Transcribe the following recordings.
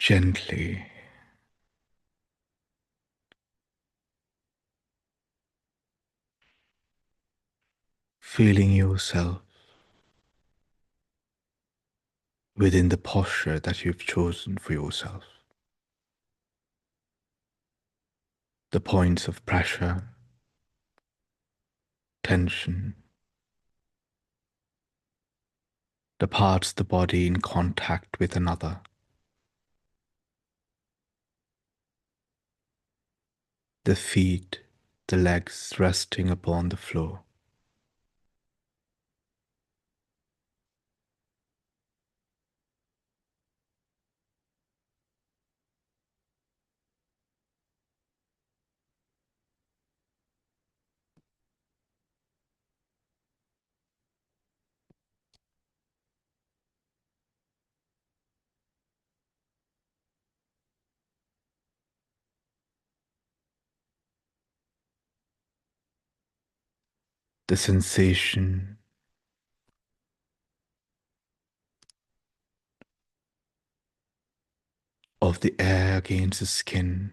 Gently feeling yourself within the posture that you've chosen for yourself. The points of pressure, tension, the parts of the body in contact with another, the feet, the legs resting upon the floor. The sensation of the air against the skin,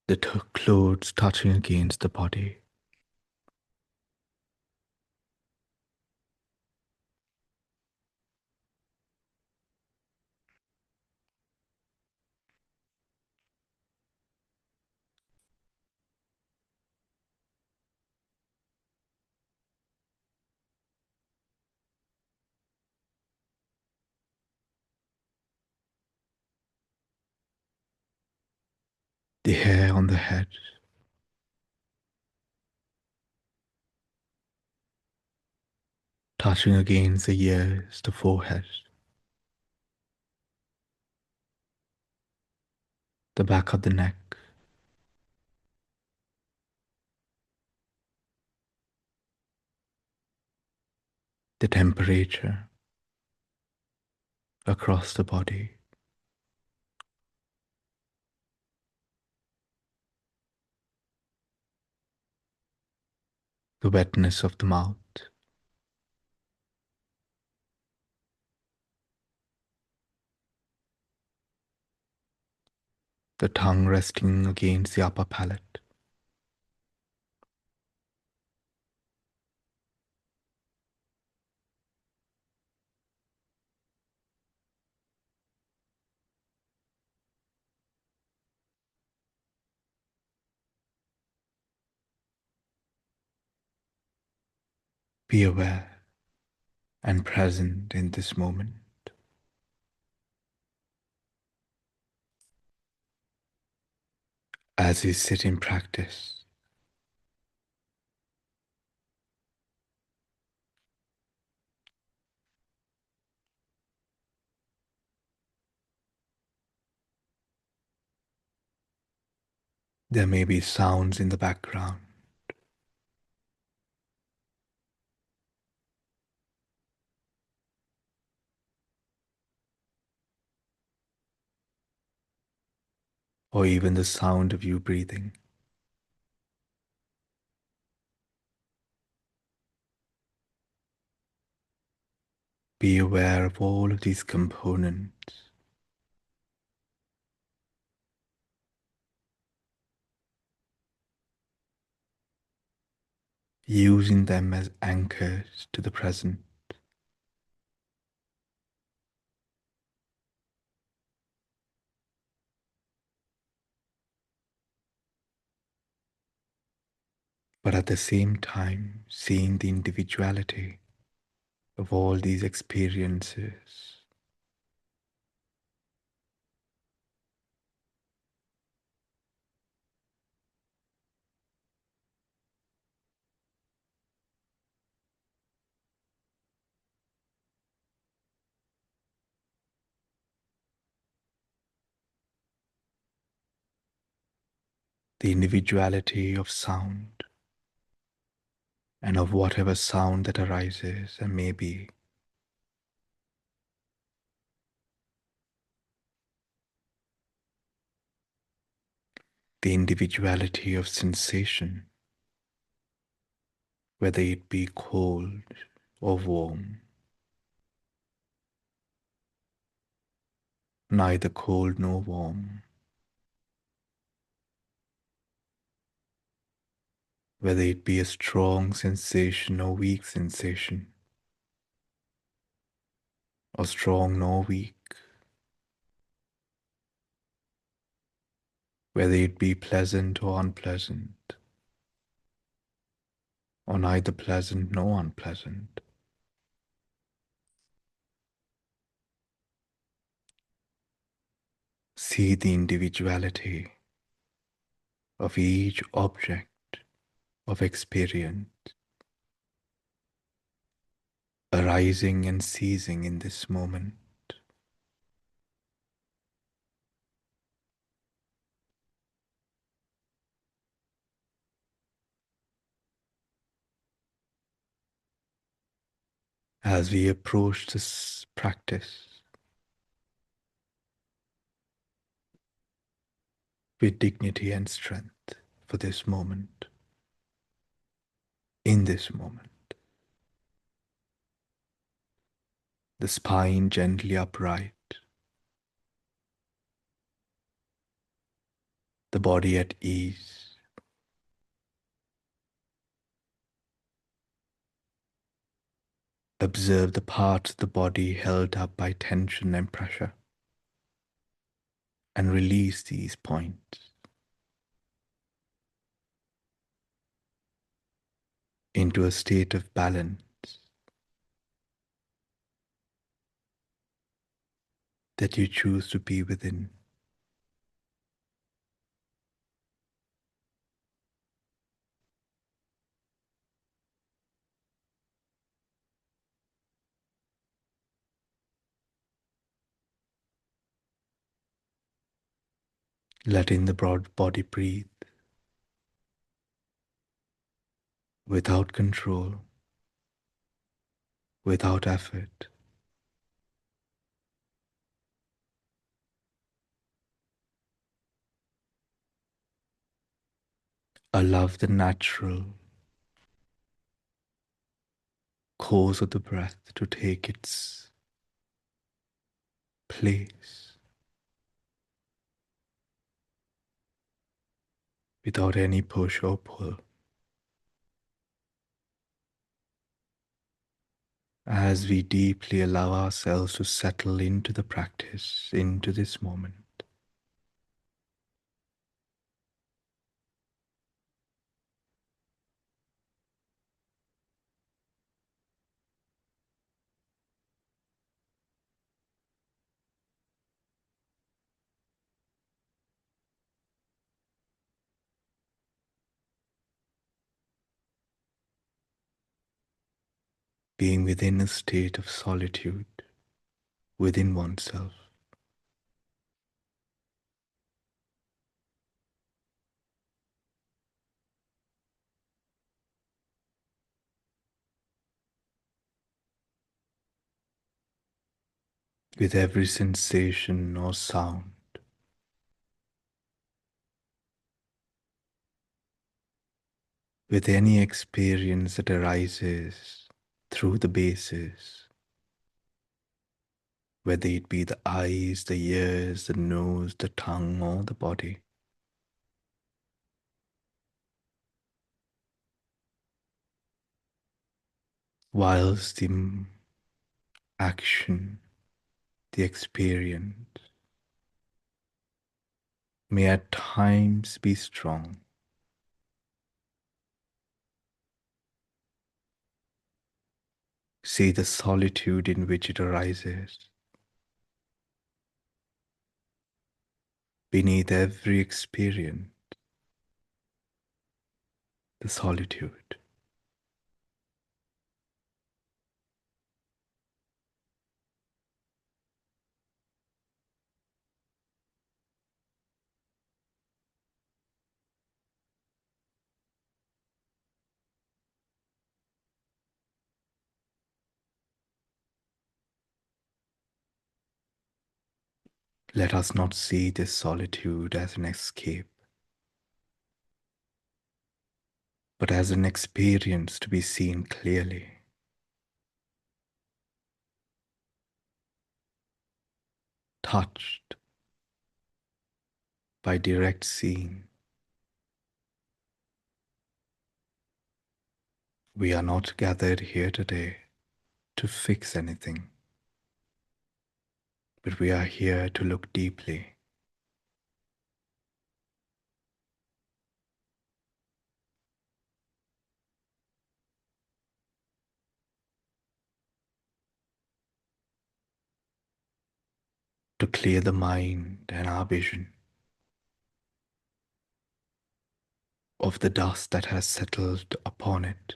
the clothes touching against the body, the hair on the head, touching against the ears, the forehead, the back of the neck, the temperature across the body, the wetness of the mouth, the tongue resting against the upper palate. Be aware and present in this moment. As you sit in practice, there may be sounds in the background, or even the sound of you breathing. Be aware of all of these components, using them as anchors to the present. But at the same time, seeing the individuality of all these experiences, the individuality of sound, and of whatever sound that arises and may be, the individuality of sensation, whether it be cold or warm, neither cold nor warm, whether it be a strong sensation or weak sensation, or strong nor weak, whether it be pleasant or unpleasant, or neither pleasant nor unpleasant. See the individuality of each object of experience arising and ceasing in this moment. As we approach this practice with dignity and strength for this moment, in this moment, the spine gently upright, the body at ease, observe the parts of the body held up by tension and pressure, and release these points into a state of balance that you choose to be within. Letting the broad body breathe without control, without effort. Allow the natural course of the breath to take its place without any push or pull. As we deeply allow ourselves to settle into the practice, into this moment, being within a state of solitude within oneself, with every sensation or sound, with any experience that arises through the bases, whether it be the eyes, the ears, the nose, the tongue, or the body. Whilst the action, the experience, may at times be strong, see the solitude in which it arises. Beneath every experience, the solitude. Let us not see this solitude as an escape, but as an experience to be seen clearly. touched by direct seeing. We are not gathered here today to fix anything, but we are here to look deeply, to clear the mind and our vision of the dust that has settled upon it,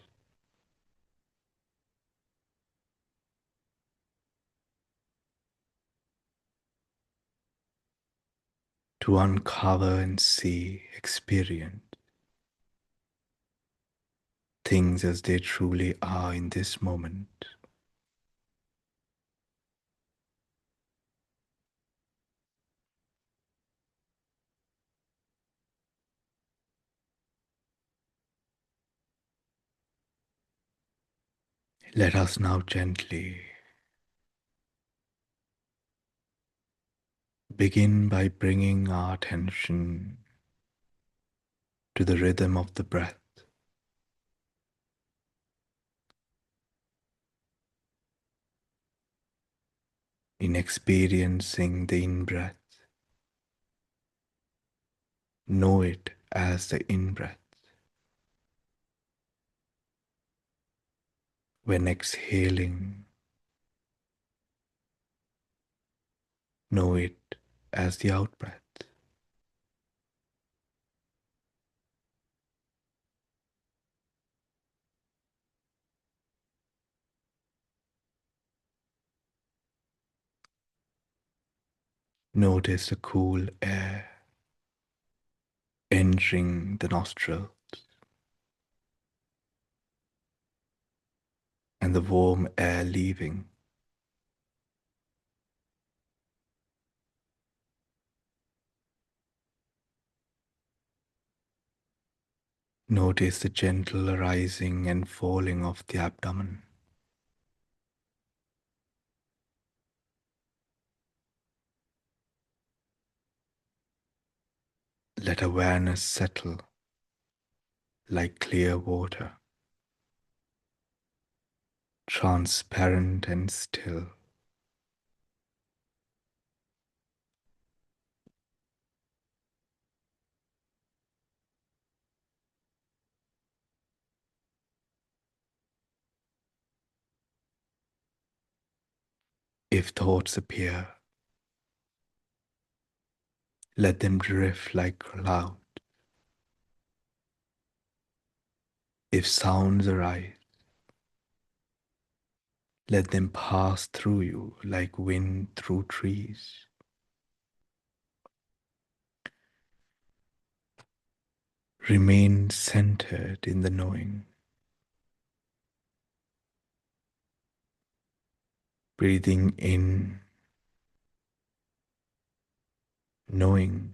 to uncover and see, experience things as they truly are in this moment. Let us now gently begin by bringing our attention to the rhythm of the breath, in experiencing the in-breath. Know it as the in-breath. When exhaling, know it as the out-breath. Notice the cool air entering the nostrils and the warm air leaving. Notice the gentle rising and falling of the abdomen. Let awareness settle like clear water, transparent and still. If thoughts appear, let them drift like clouds. If sounds arise, let them pass through you like wind through trees. Remain centered in the knowing, breathing in, knowing,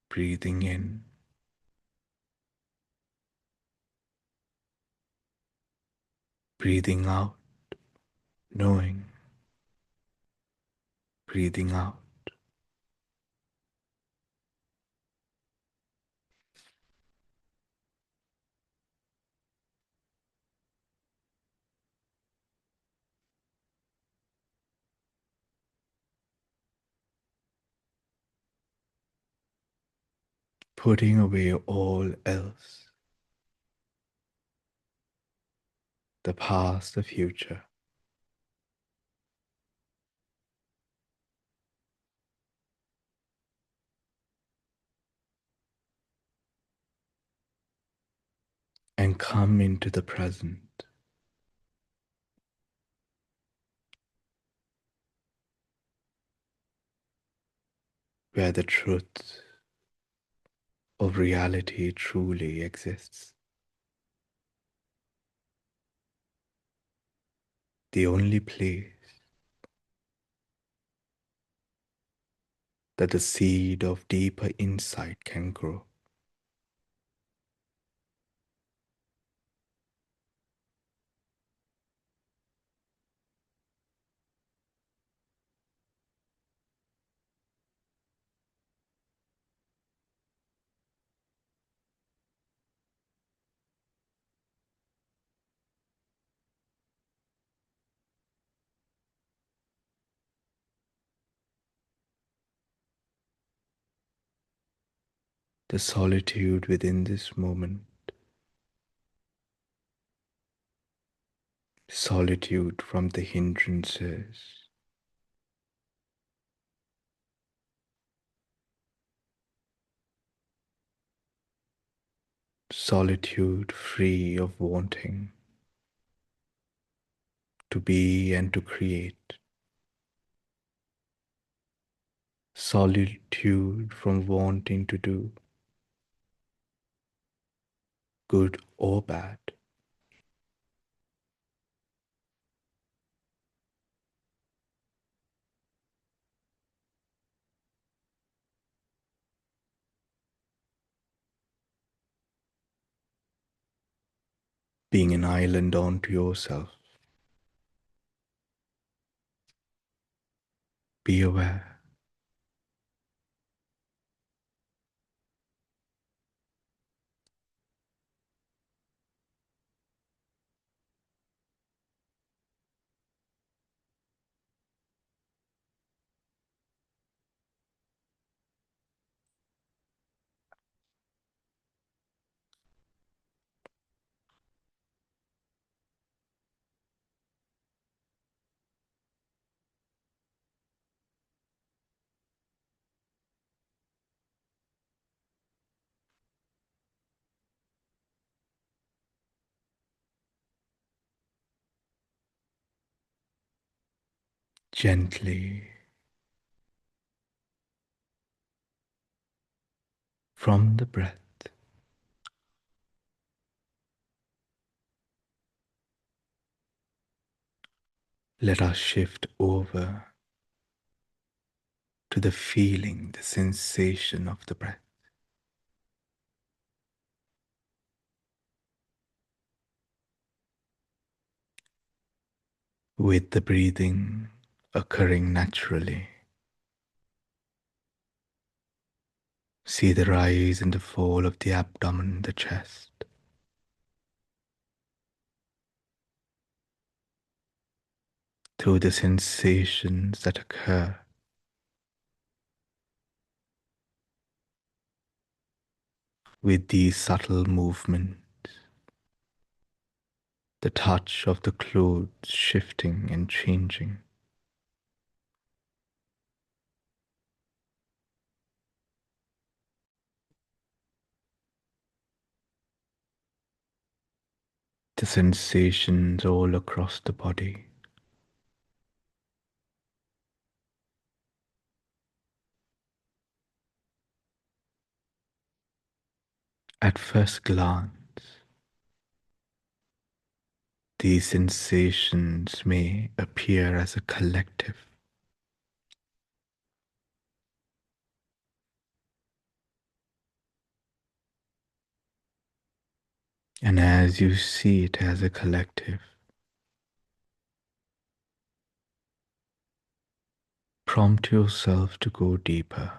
breathing in, breathing out, knowing, breathing out. Putting away all else, the past, the future, and come into the present, where the truth of reality truly exists. The only place that the seed of deeper insight can grow. the solitude within this moment, solitude from the hindrances, solitude free of wanting to be and to create, solitude from wanting to do good or bad, being an island unto yourself. Be aware, gently from the breath. Let us shift over to the feeling, the sensation of the breath. With the breathing occurring naturally, see the rise and the fall of the abdomen, the chest, through the sensations that occur with these subtle movements, the touch of the clothes shifting and changing, the sensations all across the body. At first glance, these sensations may appear as a collective, and as you see it as a collective, prompt yourself to go deeper,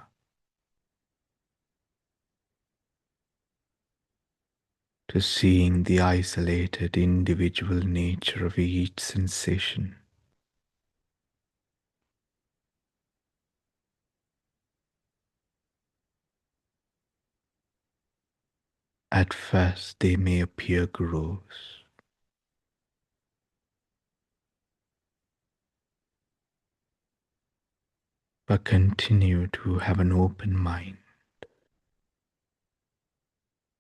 to seeing the isolated individual nature of each sensation. At first they may appear gross, but continue to have an open mind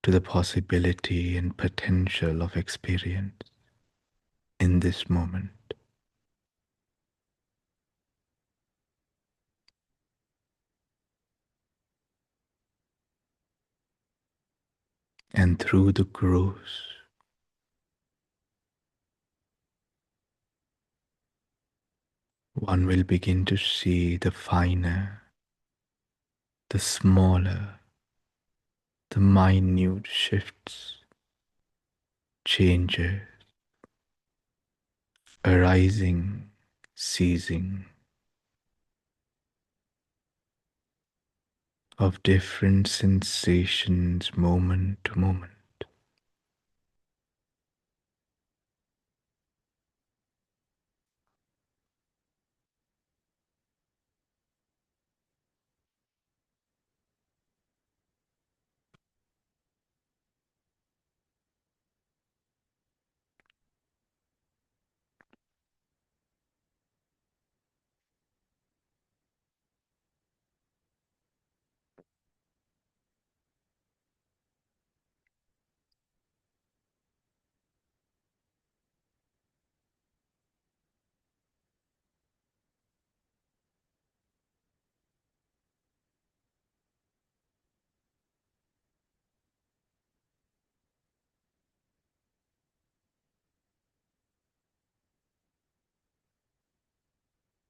to the possibility and potential of experience in this moment. And through the gross, one will begin to see the finer, the smaller, the minute shifts, changes, arising, ceasing of different sensations moment to moment.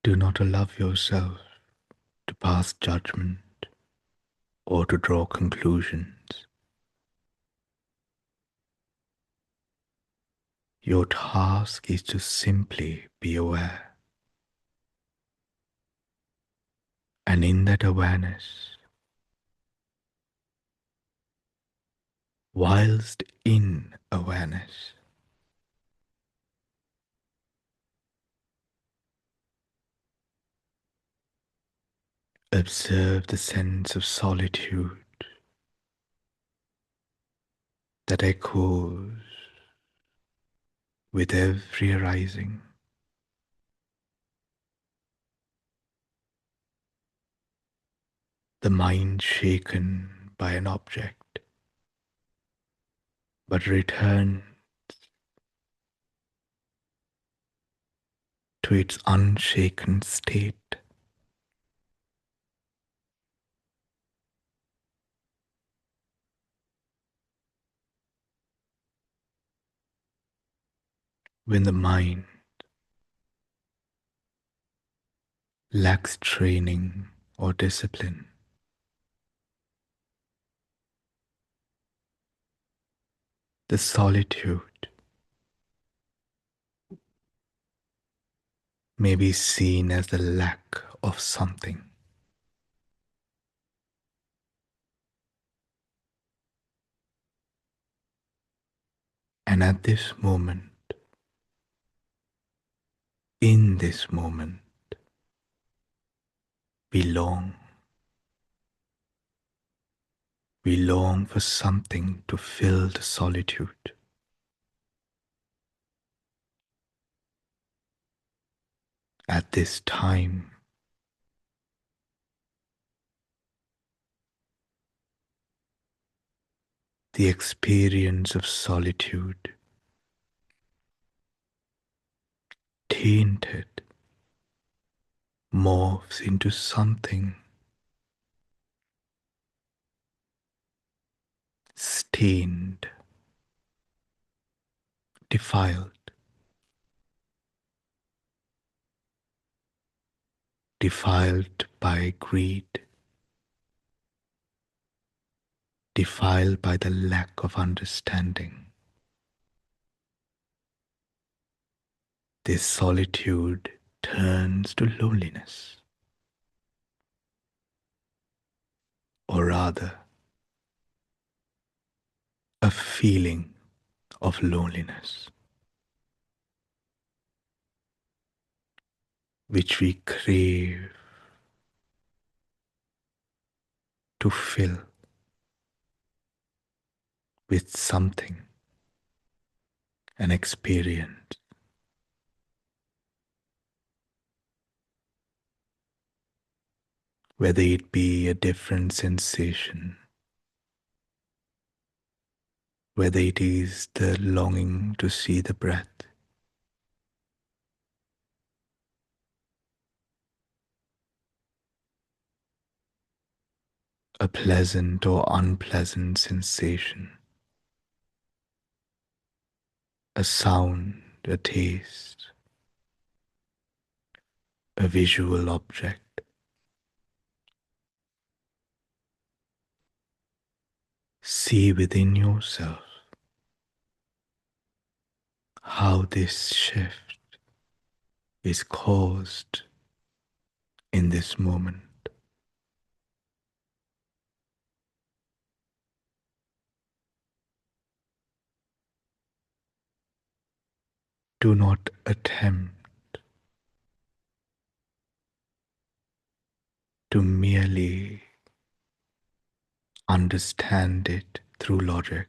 Do not allow yourself to pass judgment or to draw conclusions. Your task is to simply be aware, and in that awareness, whilst in awareness, observe the sense of solitude that echoes with every arising. The mind shaken by an object, but return to its unshaken state. When the mind lacks training or discipline, the solitude may be seen as the lack of something. And at this moment, in this moment, we long. We long for something to fill the solitude. At this time, the experience of solitude, tainted, morphs into something stained, defiled, defiled by greed, defiled by the lack of understanding. This solitude turns to loneliness, or rather, a feeling of loneliness, which we crave to fill with something, an experience, whether it be a different sensation, whether it is the longing to see the breath, a pleasant or unpleasant sensation, a sound, a taste, a visual object. See within yourself how this shift is caused in this moment. Do not attempt to merely understand it through logic,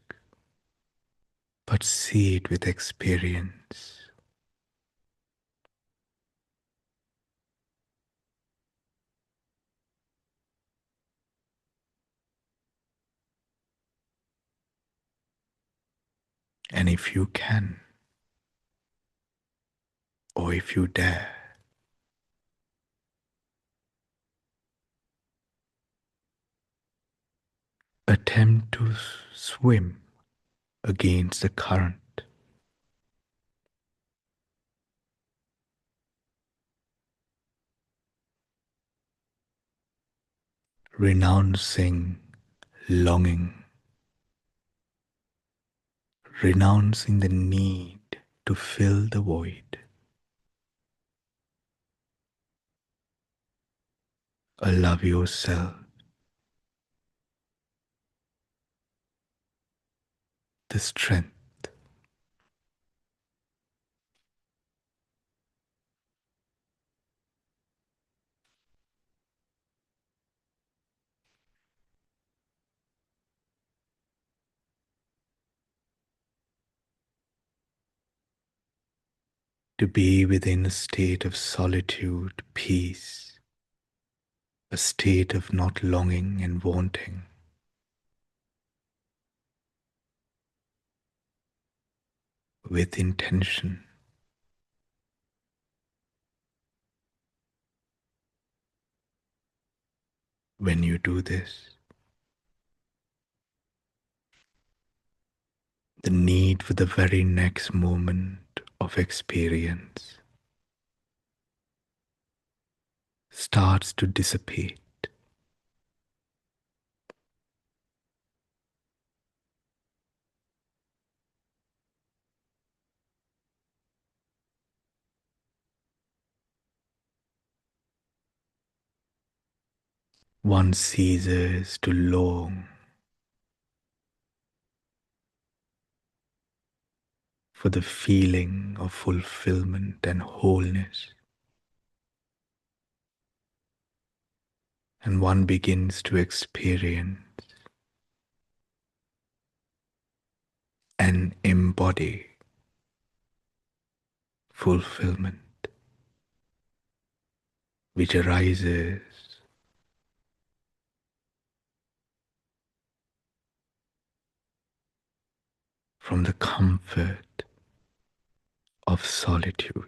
but see it with experience. And if you can, or if you dare, attempt to swim against the current. renouncing longing, renouncing the need to fill the void. Allow yourself the strength to be within a state of solitude, peace, a state of not longing and wanting, with intention. When you do this, the need for the very next moment of experience starts to dissipate. One ceases to long for the feeling of fulfillment and wholeness, and one begins to experience and embody fulfillment, which arises from the comfort of solitude.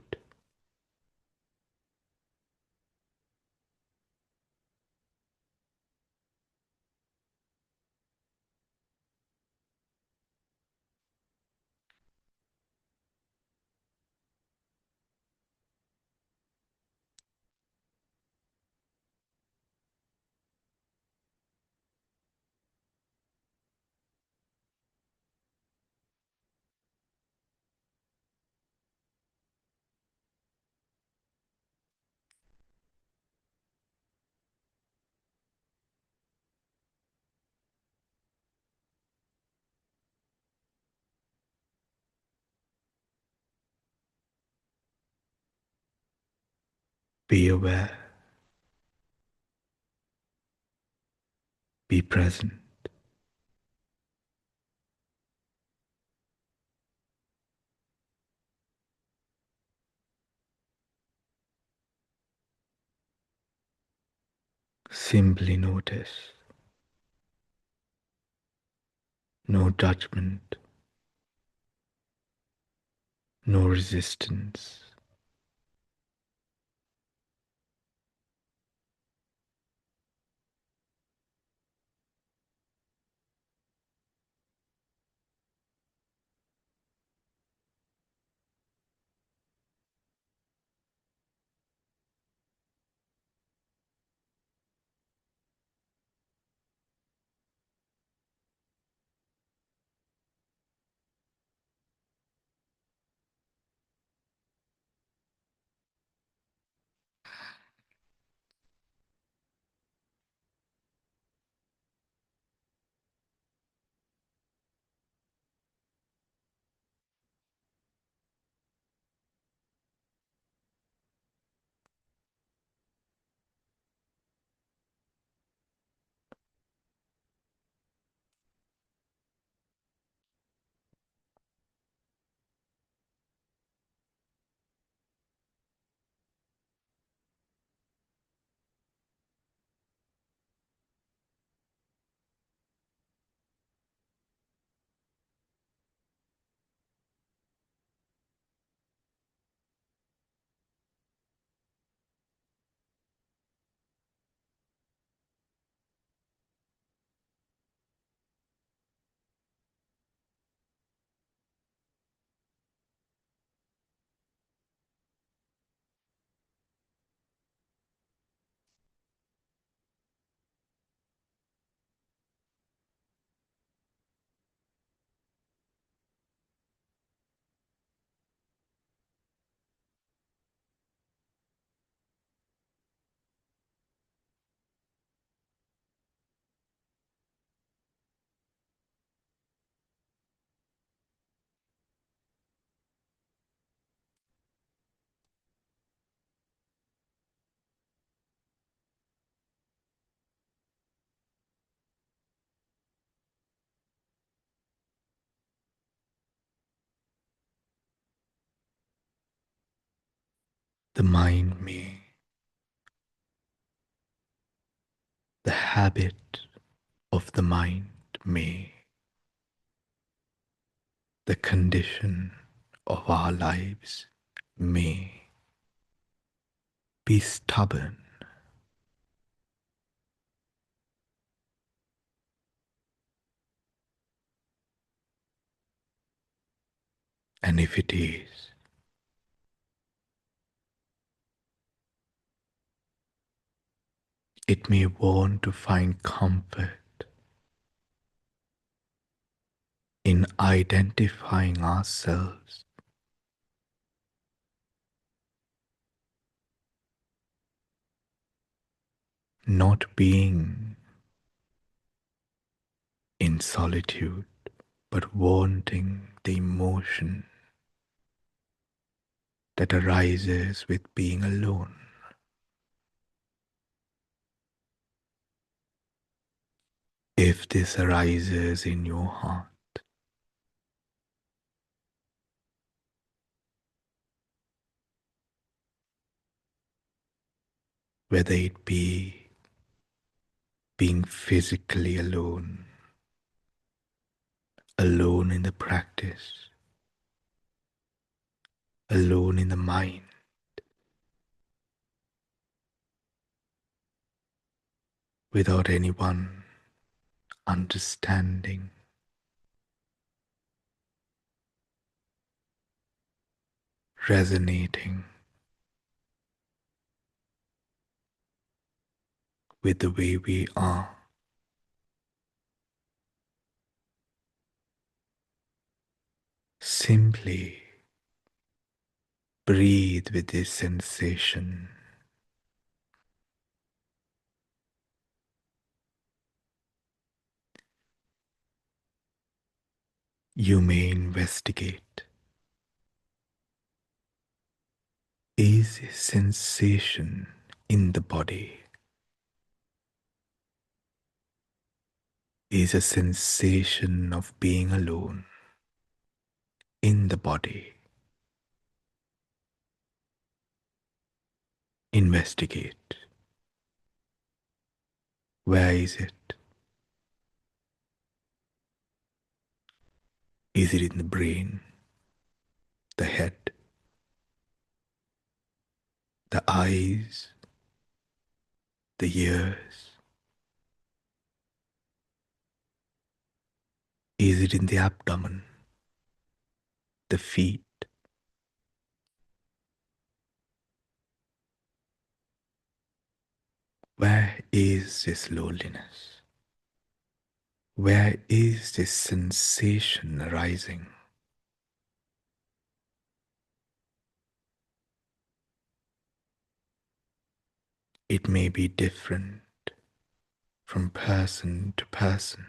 Be aware, be present, simply notice, no judgment, no resistance. The mind may, the habit of the mind may, the condition of our lives may be stubborn, and if it is, it may want to find comfort in identifying ourselves, not being in solitude, but wanting the emotion that arises with being alone. If this arises in your heart, whether it be being physically alone, alone in the practice, alone in the mind, without anyone understanding, resonating with the way we are, simply breathe with this sensation. You may investigate. Is sensation in the body? Is a sensation of being alone in the body? Investigate. Where is it? Is it in the brain, the head, the eyes, the ears? Is it in the abdomen, the feet? Where is this loneliness? Where is this sensation arising? It may be different from person to person.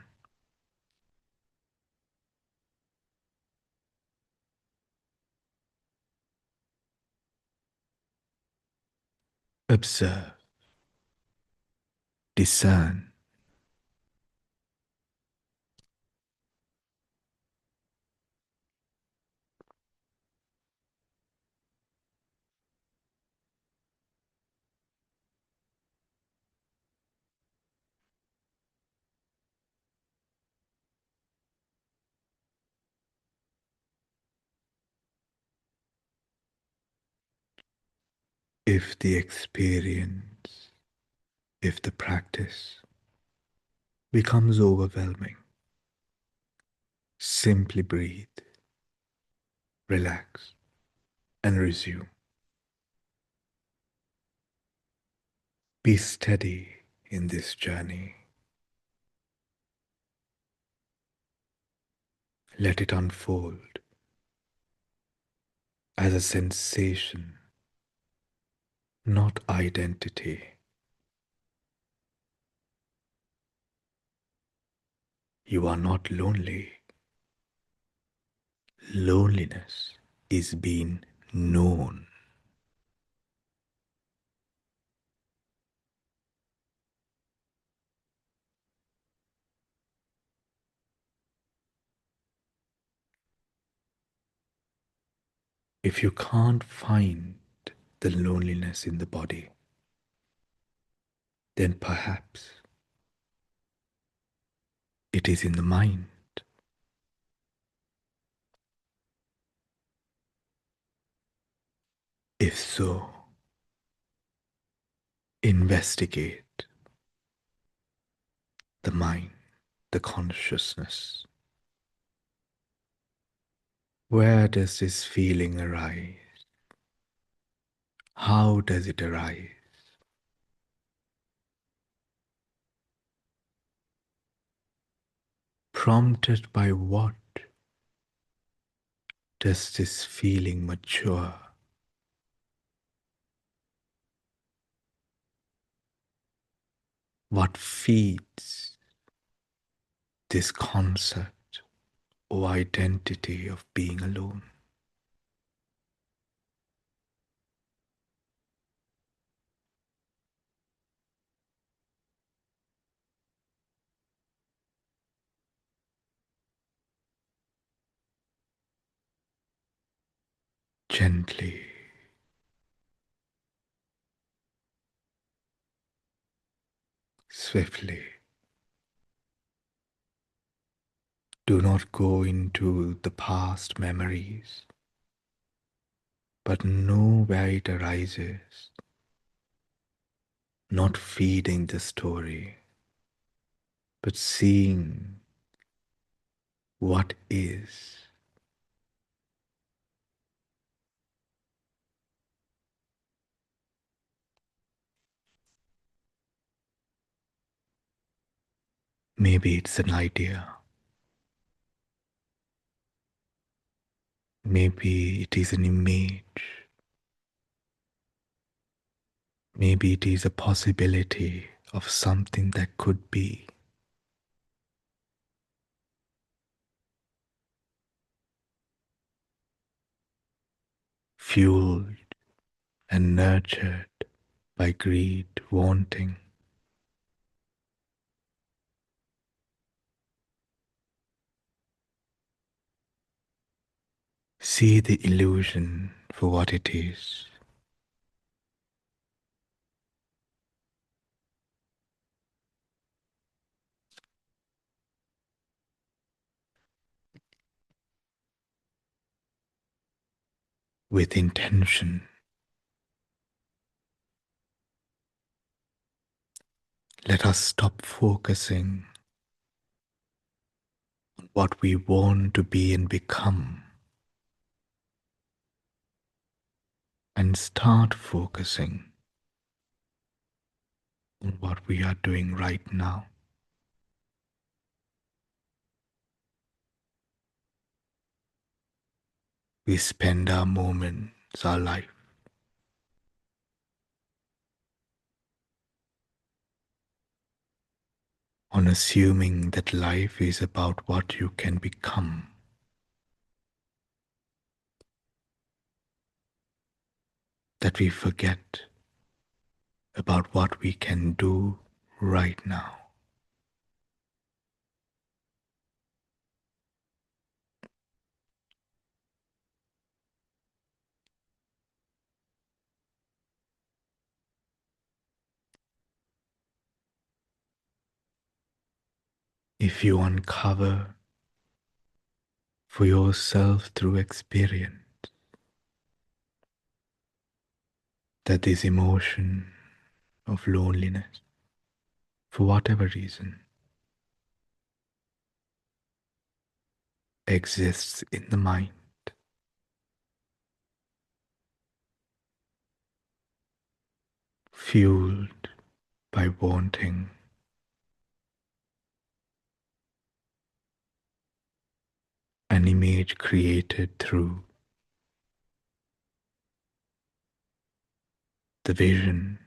Observe, discern. If the experience, if the practice becomes overwhelming, simply breathe, relax, and resume. Be steady in this journey. Let it unfold as a sensation, not identity. You are not lonely. Loneliness is being known. If you can't find the loneliness in the body, then perhaps it is in the mind. If so, investigate the mind, the consciousness. Where does this feeling arise? How does it arise? Prompted by what does this feeling mature? What feeds this concept or identity of being alone? Gently, swiftly. Do not go into the past memories, but know where it arises, not feeding the story, but seeing what is. Maybe it's an idea, maybe it is an image, maybe it is a possibility of something that could be. Fueled and nurtured by greed, wanting. See the illusion for what it is. With intention, let us stop focusing on what we want to be and become and start focusing on what we are doing right now. We spend our moments, our life, on assuming that life is about what you can become, that we forget about what we can do right now. If you uncover for yourself through experience that this emotion of loneliness, for whatever reason, exists in the mind, fueled by wanting, an image created through the vision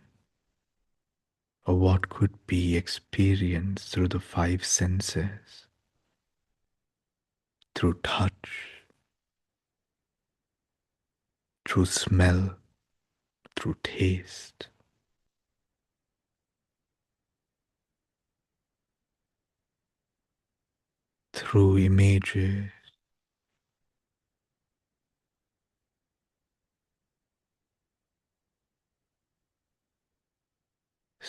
of what could be experienced through the five senses, through touch, through smell, through taste, through images,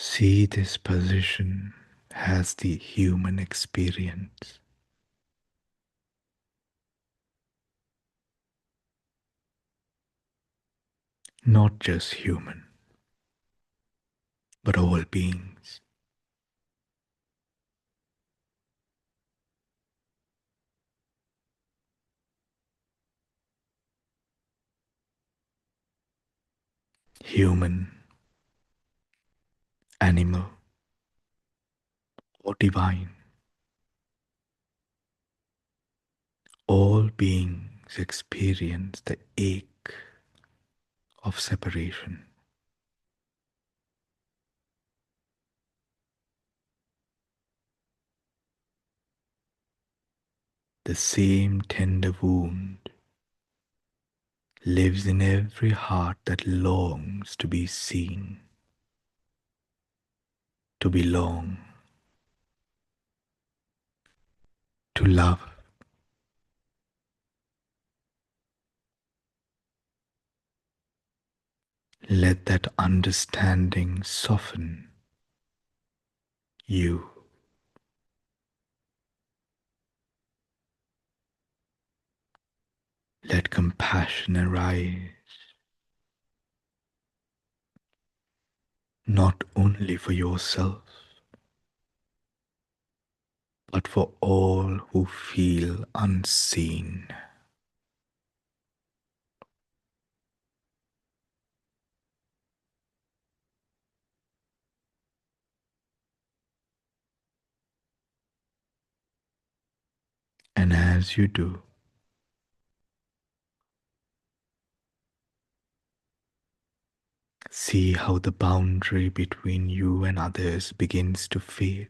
See this position as the human experience, not just human, but all beings. Human, animal, or divine, all beings experience the ache of separation, the same tender wound lives in every heart that longs to be seen, to belong, to love. Let that understanding soften you. Let compassion arise, not only for yourself, but for all who feel unseen. And as you do, see how the boundary between you and others begins to fade.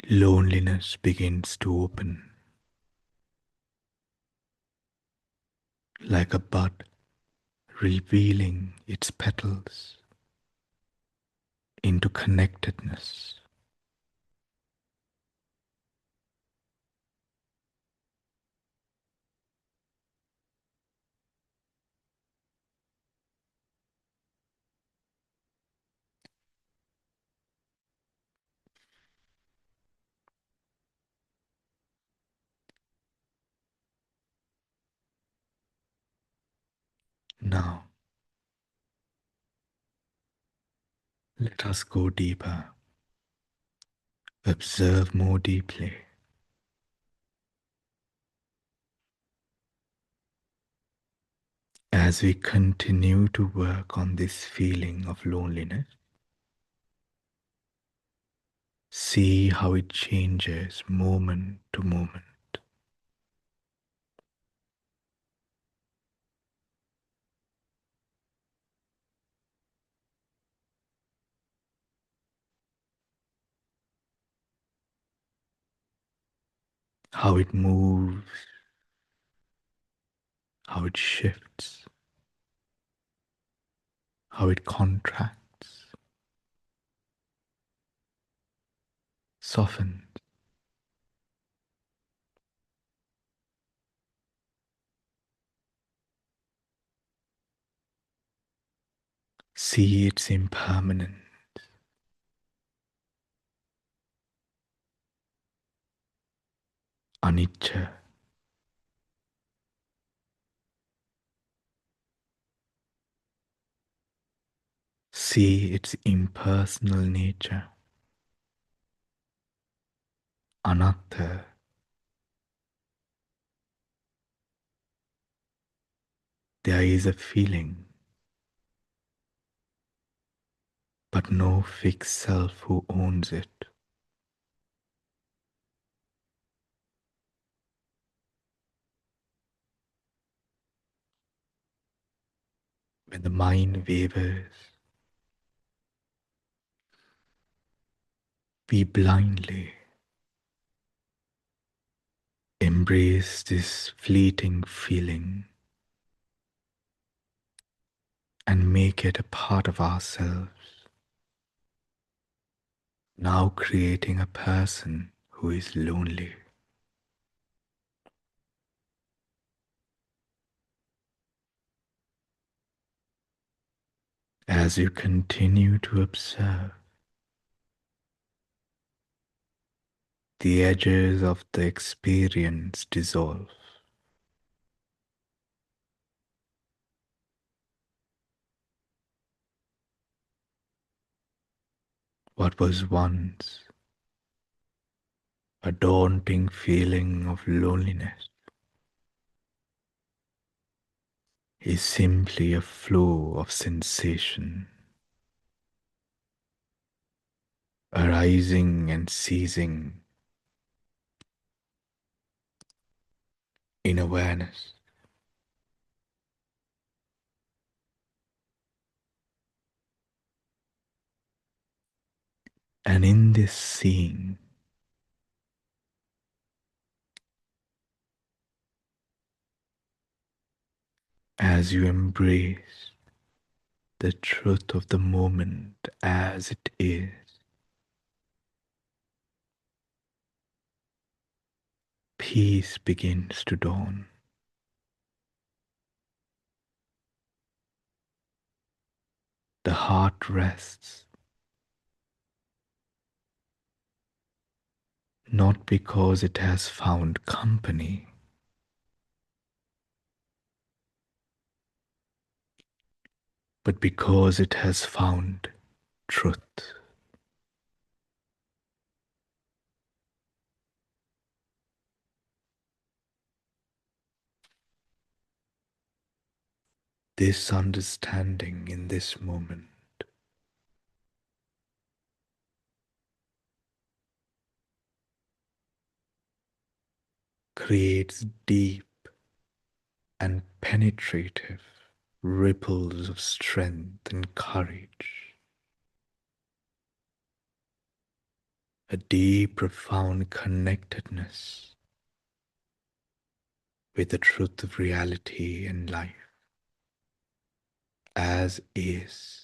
Loneliness begins to open like a bud revealing its petals into connectedness. Now, let us go deeper, observe more deeply. As we continue to work on this feeling of loneliness, see how it changes moment to moment. How it moves, how it shifts, how it contracts, softens. See its impermanence, anicca. See its impersonal nature, anatta. There is a feeling, but no fixed self who owns it. When the mind wavers, we blindly embrace this fleeting feeling and make it a part of ourselves, now creating a person who is lonely. As you continue to observe, the edges of the experience dissolve. What was once a daunting feeling of loneliness is simply a flow of sensation, arising and ceasing in awareness. And in this seeing, as you embrace the truth of the moment as it is, peace begins to dawn. The heart rests, not because it has found company, but because it has found truth. This understanding in this moment creates deep and penetrative ripples of strength and courage, a deep, profound connectedness with the truth of reality and life as is.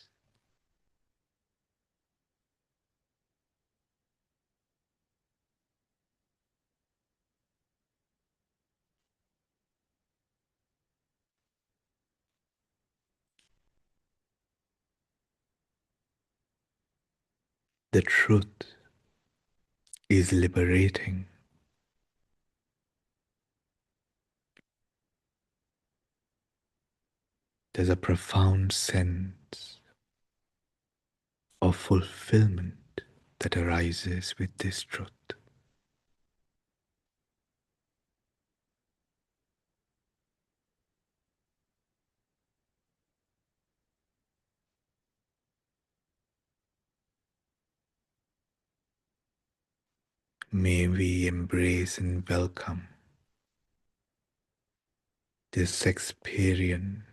The truth is liberating. There's a profound sense of fulfillment that arises with this truth. May we embrace and welcome this experience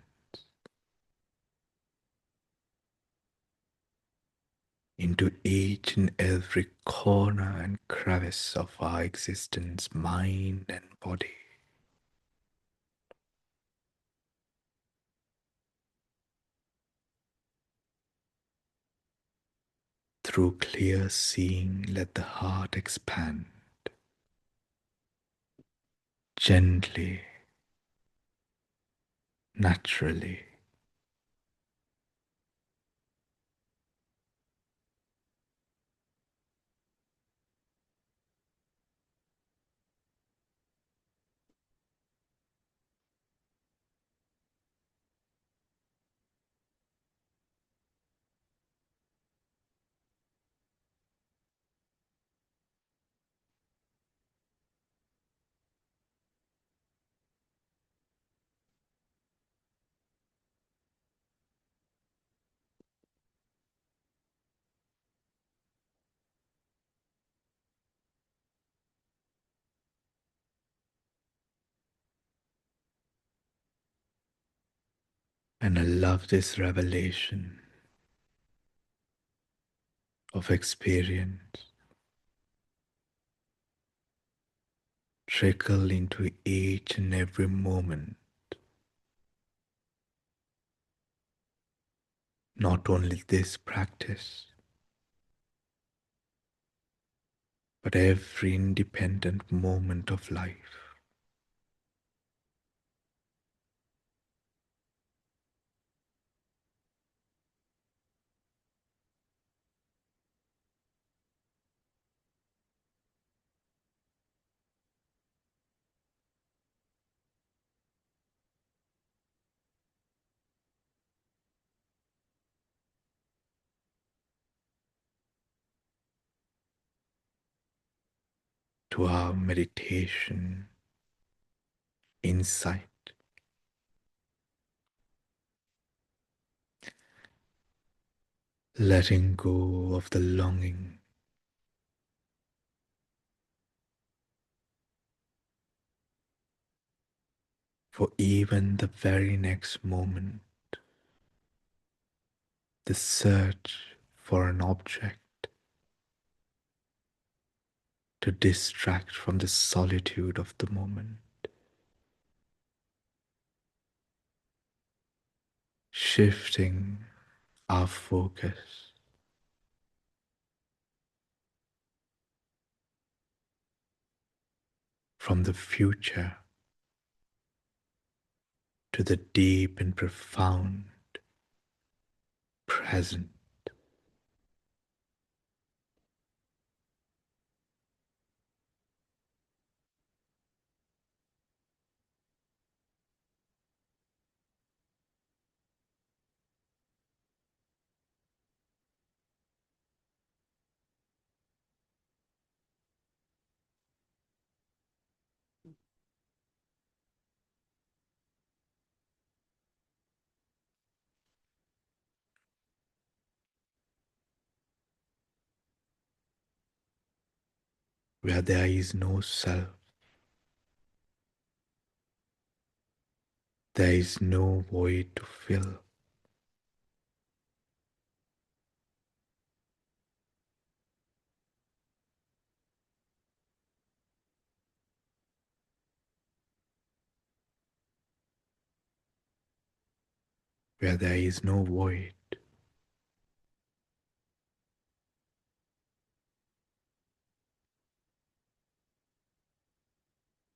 into each and every corner and crevice of our existence, mind and body, through clear seeing. Let the heart expand gently, naturally. And I love this revelation of experience trickle into each and every moment, not only this practice, but every independent moment of life. to our meditation insight, letting go of the longing for even the very next moment, the search for an object to distract from the solitude of the moment, shifting our focus from the future to the deep and profound present. Where there is no self, there is no void to fill. Where there is no void,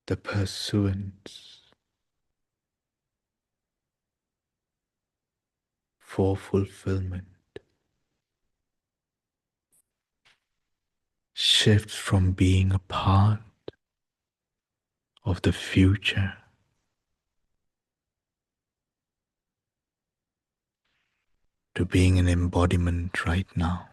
the pursuance for fulfillment shifts from being a part of the future to being an embodiment right now.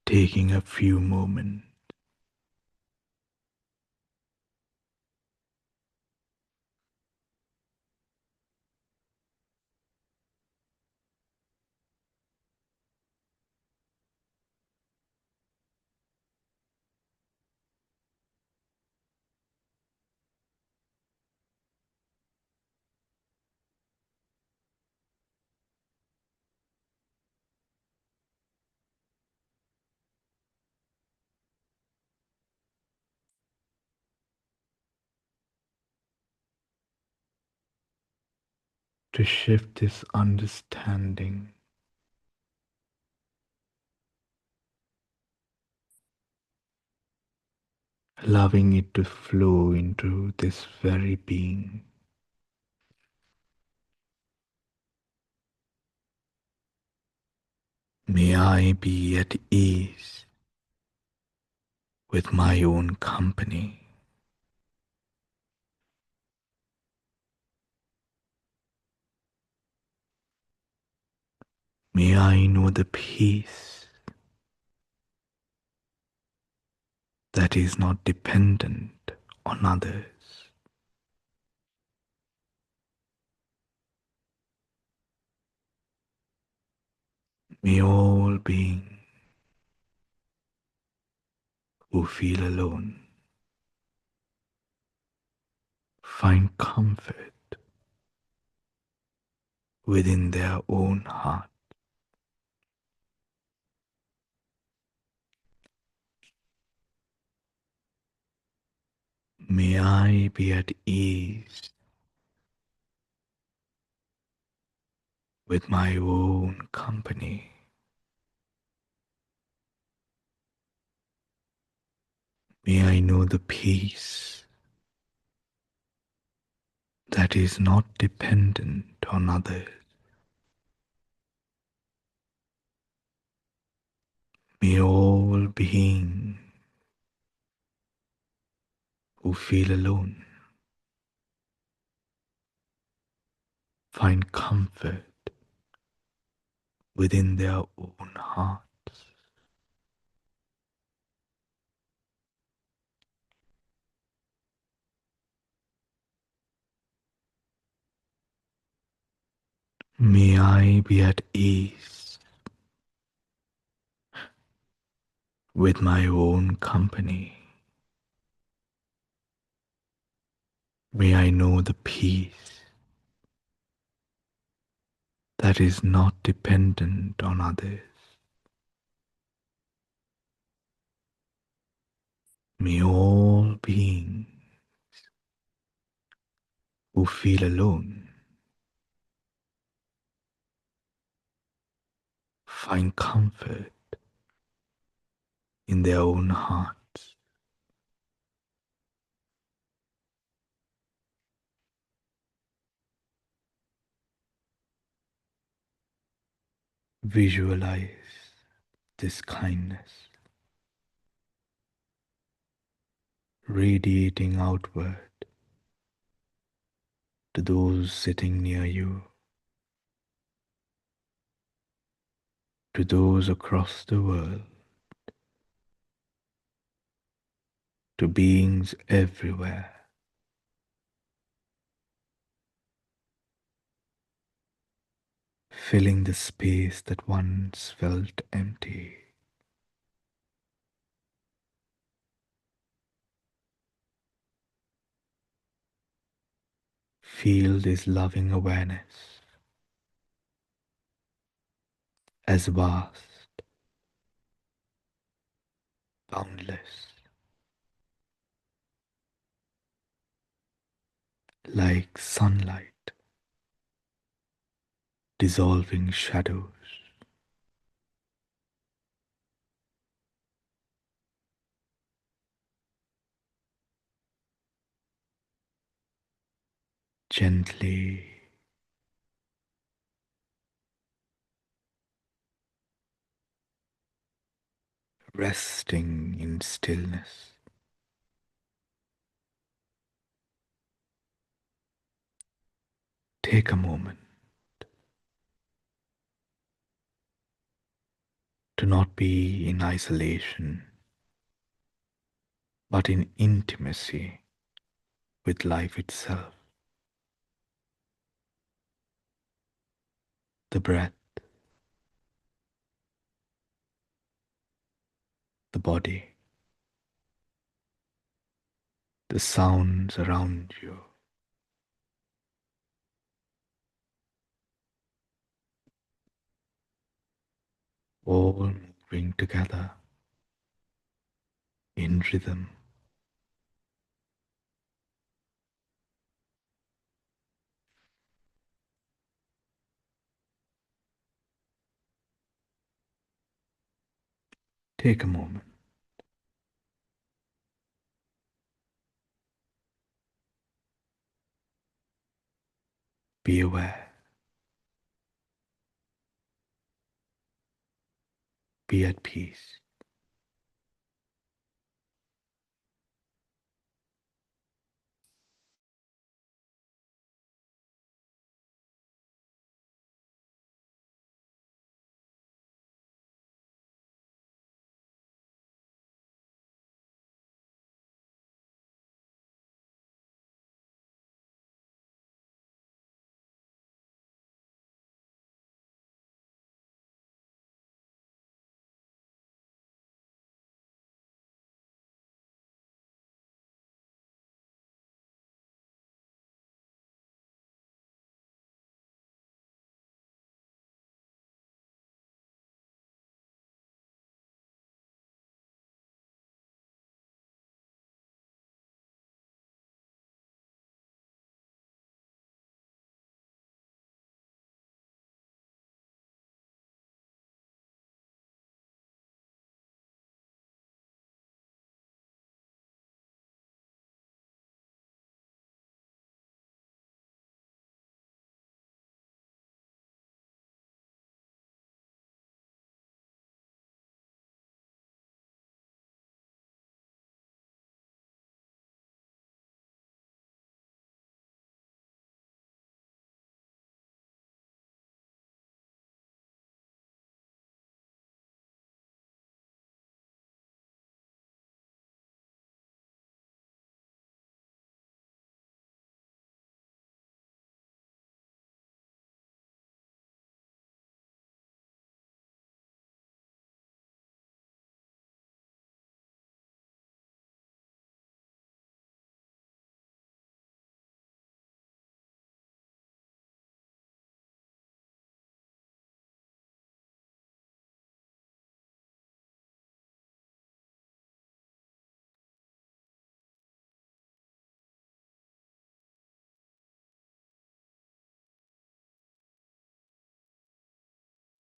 Taking a few moments to shift this understanding, allowing it to flow into this very being. May I be at ease with my own company. May I know the peace that is not dependent on others. May all beings who feel alone find comfort within their own heart. May I be at ease with my own company. May I know the peace that is not dependent on others. May all beings who feel alone find comfort within their own hearts. May I be at ease with my own company. May I know the peace that is not dependent on others. May all beings who feel alone find comfort in their own hearts. Visualize this kindness radiating outward to those sitting near you, to those across the world, to beings everywhere. Filling the space that once felt empty. Feel this loving awareness as vast, boundless, like sunlight dissolving shadows. Gently resting in stillness. Take a moment to not be in isolation, but in intimacy with life itself. The breath, the body, the sounds around you. All moving together in rhythm. Take a moment. Be aware. Be at peace.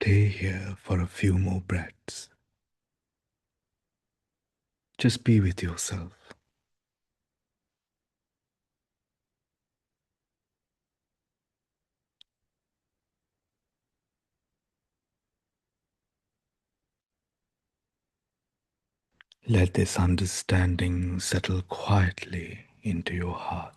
Stay here for a few more breaths. Just be with yourself. Let this understanding settle quietly into your heart.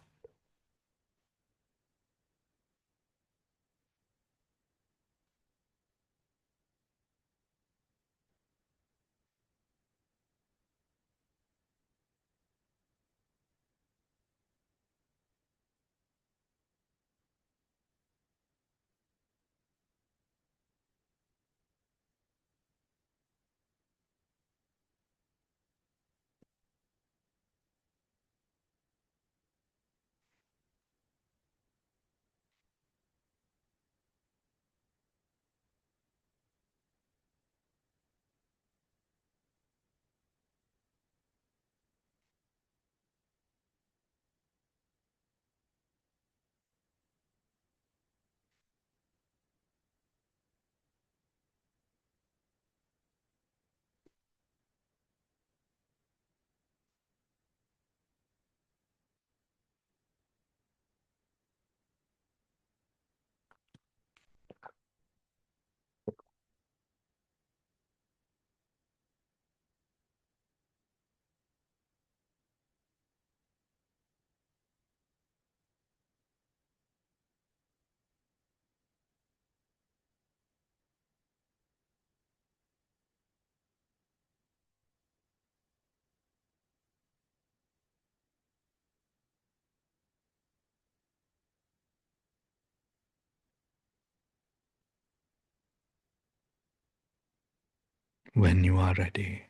When you are ready,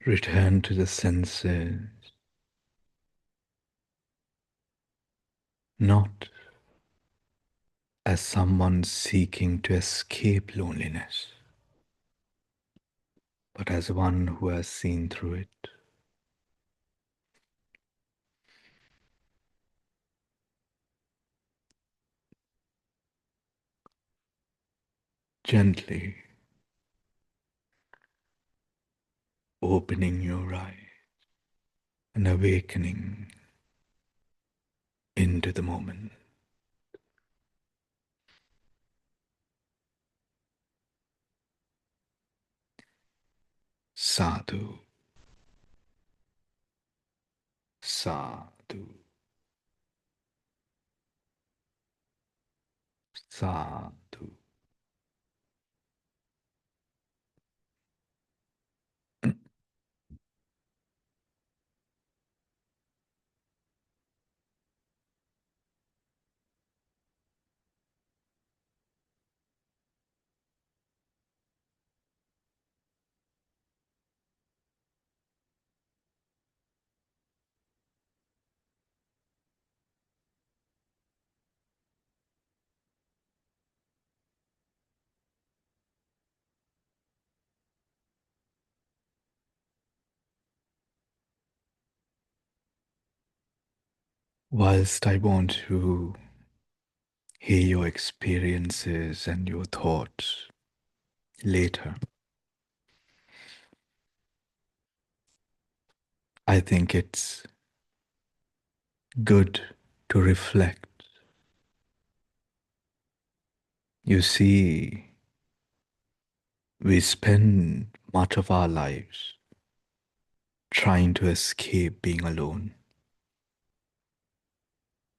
return to the senses, not as someone seeking to escape loneliness, but as one who has seen through it. Gently opening your eyes and awakening into the moment. Sadhu, sadhu, sadhu. Whilst I want to hear your experiences and your thoughts later, I think it's good to reflect. You see, we spend much of our lives trying to escape being alone.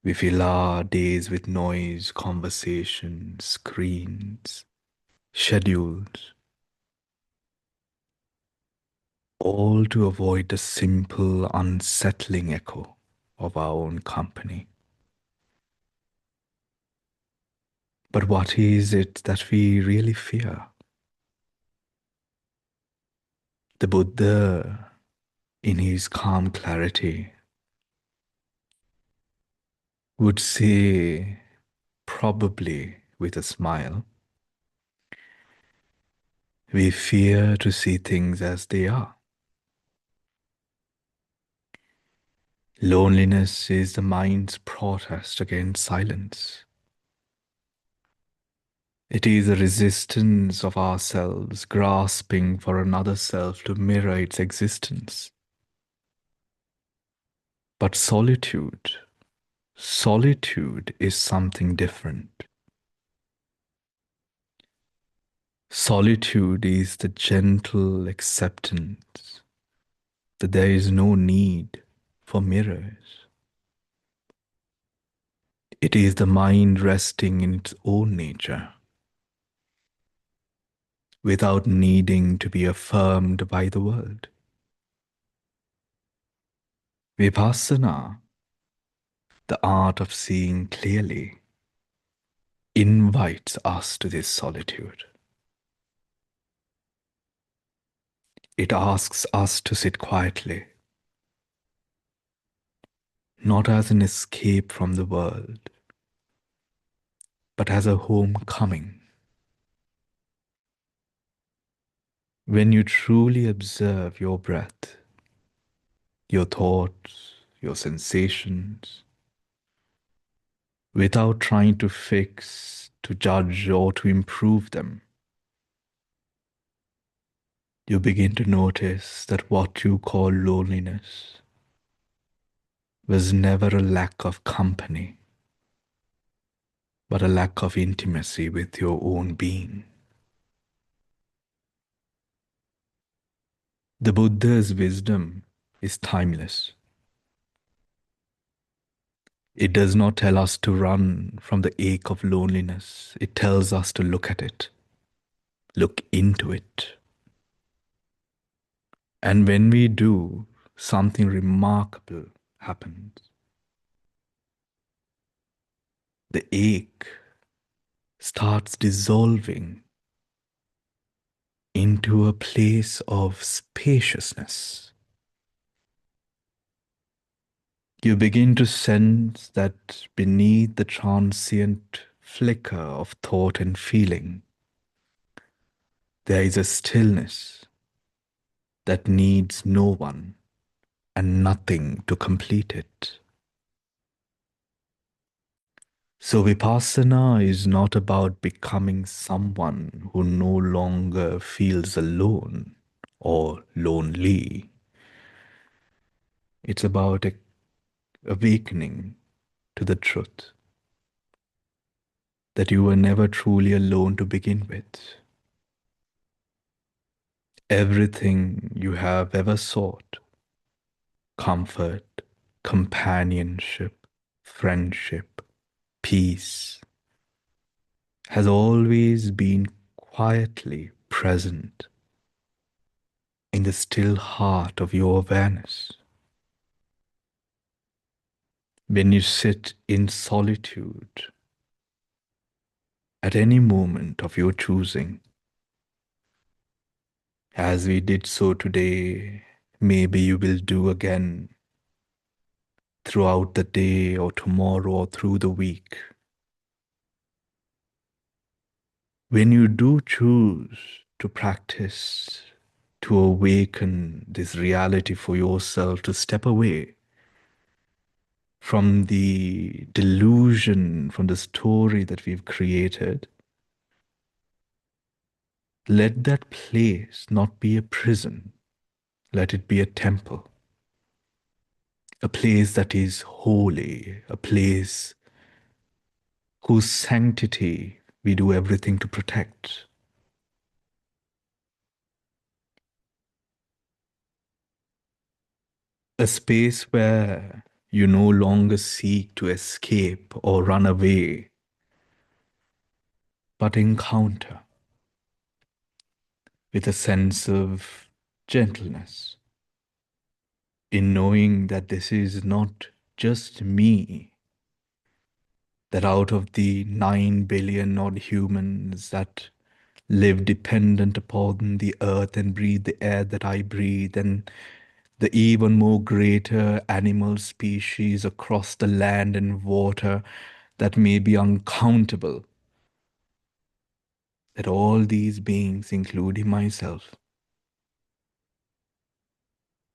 We fill our days with noise, conversations, screens, schedules, all to avoid the simple, unsettling echo of our own company. But what is it that we really fear? The Buddha, in his calm clarity, would say, probably with a smile, we fear to see things as they are. Loneliness is the mind's protest against silence. It is a resistance of ourselves grasping for another self to mirror its existence. But solitude is something different. Solitude is the gentle acceptance that there is no need for mirrors. It is the mind resting in its own nature without needing to be affirmed by the world. Vipassana, the art of seeing clearly, invites us to this solitude. It asks us to sit quietly, not as an escape from the world, but as a homecoming. When you truly observe your breath, your thoughts, your sensations, without trying to fix, to judge, or to improve them, you begin to notice that what you call loneliness was never a lack of company, but a lack of intimacy with your own being. The Buddha's wisdom is timeless. It does not tell us to run from the ache of loneliness. It tells us to look at it, look into it. And when we do, something remarkable happens. The ache starts dissolving into a place of spaciousness. You begin to sense that beneath the transient flicker of thought and feeling, there is a stillness that needs no one and nothing to complete it. So Vipassana is not about becoming someone who no longer feels alone or lonely. It's about awakening to the truth that you were never truly alone to begin with. Everything you have ever sought, comfort, companionship, friendship, peace, has always been quietly present in the still heart of your awareness. When you sit in solitude at any moment of your choosing, as we did so today, maybe you will do again throughout the day or tomorrow or through the week. When you do choose to practice, to awaken this reality for yourself, to step away from the delusion, from the story that we've created, let that place not be a prison. Let it be a temple, a place that is holy, a place whose sanctity we do everything to protect. A space where you no longer seek to escape or run away, but encounter with a sense of gentleness in knowing that this is not just me, that out of the 9 billion odd humans that live dependent upon the earth and breathe the air that I breathe, and the even more greater animal species across the land and water that may be uncountable, that all these beings, including myself,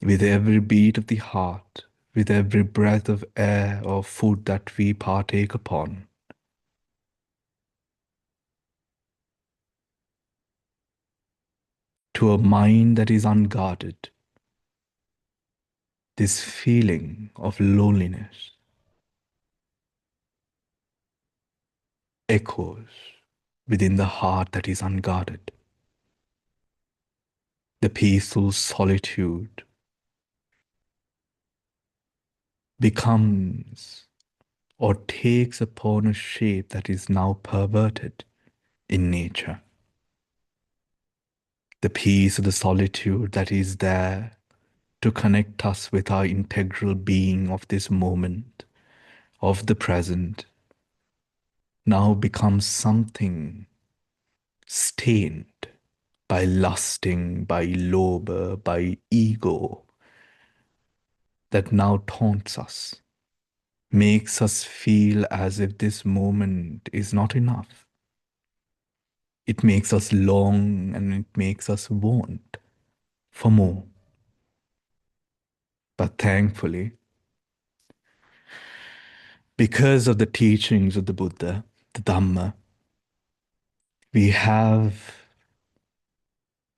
with every beat of the heart, with every breath of air or food that we partake upon, to a mind that is unguarded, this feeling of loneliness echoes within the heart that is unguarded. The peaceful solitude becomes or takes upon a shape that is now perverted in nature. The peace of the solitude that is there to connect us with our integral being of this moment, of the present, now becomes something stained by lusting, by lobe, by ego, that now taunts us, makes us feel as if this moment is not enough. It makes us long and it makes us want for more. But thankfully, because of the teachings of the Buddha, the Dhamma, we have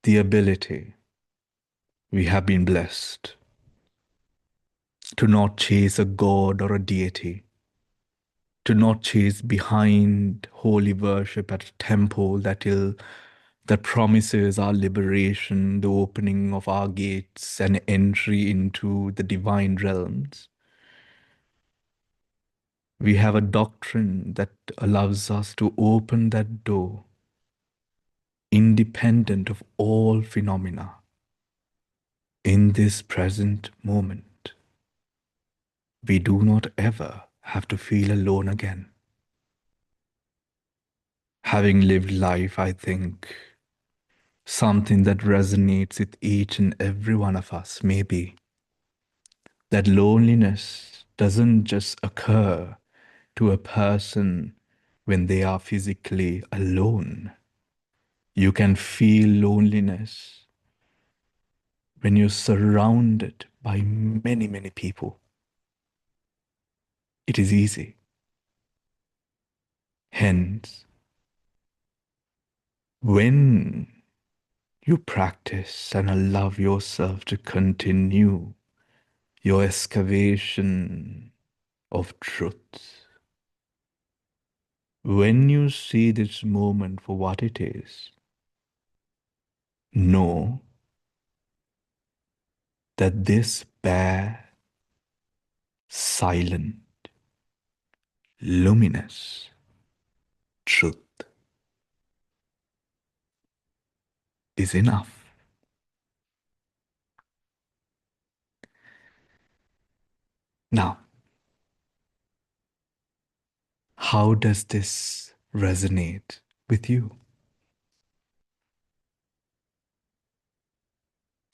the ability, we have been blessed to not chase a god or a deity, to not chase behind holy worship at a temple that promises our liberation, the opening of our gates, and entry into the divine realms. We have a doctrine that allows us to open that door independent of all phenomena in this present moment. We do not ever have to feel alone again. Having lived life, I think something that resonates with each and every one of us may be that loneliness doesn't just occur to a person when they are physically alone. You can feel loneliness when you're surrounded by many, many people. It is easy. Hence, when you practice and allow yourself to continue your excavation of truth, when you see this moment for what it is, know that this bare, silent, luminous truth is enough. Now, how does this resonate with you?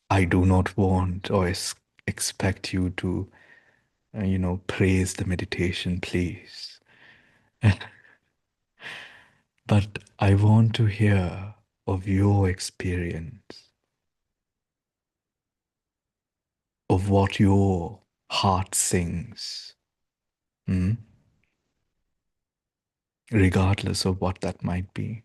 I do not want or expect you to, praise the meditation, please. But I want to hear of your experience, of what your heart sings, hmm? Regardless of what that might be.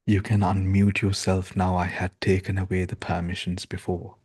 You can unmute yourself now. I had taken away the permissions before.